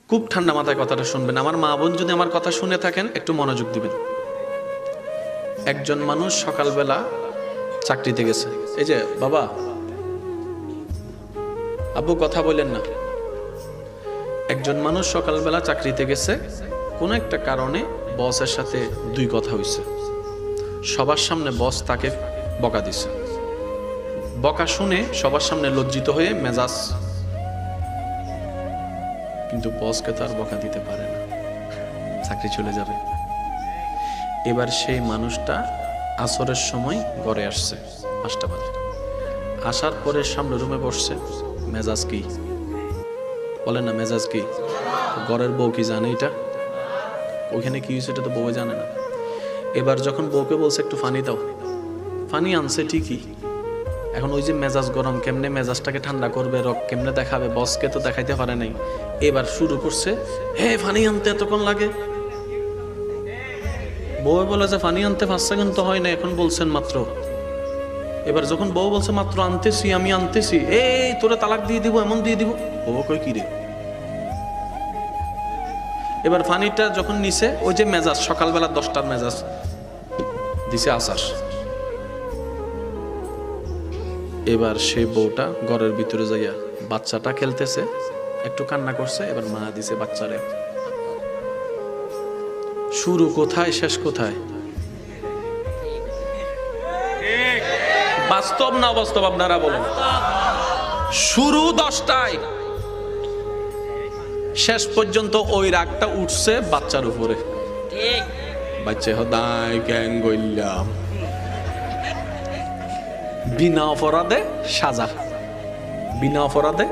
খুব ঠান্ডা মাথায় কথাটা শুনবেন। আমার মা বোন যদি আমার কথা শুনে থাকেন একটু মনোযোগ দিবেন। একজন মানুষ সকালবেলা চাকরিতে গেছে। এই যে বাবা, আব্বু কথা বলেন না। একজন মানুষ সকালবেলা চাকরিতে গেছে, কোনো একটা কারণে বসের সাথে দুই কথা হইছে। সবার সামনে বস তাকে বকা দিছে। বকা শুনে সবার সামনে লজ্জিত হয়ে মেজাজ, কিন্তু বসকে তো আর বকা দিতে পারে না, চাকরি চলে যাবে। এবার সেই মানুষটা আসরের সময় ঘরে আসছে 5টা বাজে। আসার পরে সামনে রুমে বসছে। মেজাজ কি বলেন না, মেজাজ কি? ঘরের বউ কি জানে এটা? ওখানে কি হয়েছে এটা তো বউ জানে না। এবার যখন বউকে বলছে একটু পানি দাও, পানি আনছে ঠিকই, এখন ওই যে মেজাজ গরম, কেমনে মেজাজটাকে ঠান্ডা করবে, রক কেমনে দেখাবে, বসকে তো দেখাইতে পারে নাই। এবার শুরু করছে, হে পানি আনতে এতক্ষণ লাগে। বউ বলে যে পানি আনতে 5 সেকেন্ড তো হয় না, এখন বলছেন মাত্র। এবার যখন বউ বলছে মাত্র আনতেছি, আমি আনতেছি, এই তোরে তালাক দিয়ে দিব, এমন দিয়ে দিব। বউ কই কি রে? এবার পানিটা যখন নিছে, ওই যে মেজাজ সকালবেলা 10টার মেজাজ দিছে আসার। এবার সেই বউটা ঘরের ভিতরে যাইয়া বাচ্চাটা খেলতেছে, একটু কান্না করছে। এবার মা দিছে বাচ্চারে। শুরু কোথায় শেষ কোথায়? বাস্তব না অবাস্তব আপনারা বলেন? শুরু 10টায়, শেষ পর্যন্ত ওই রাগটা উঠছে বাচ্চার উপরে। বাচ্চা হদাই গ্যাং গইলাম, বিনা অপরাধে সাজা, বিনা অপরাধে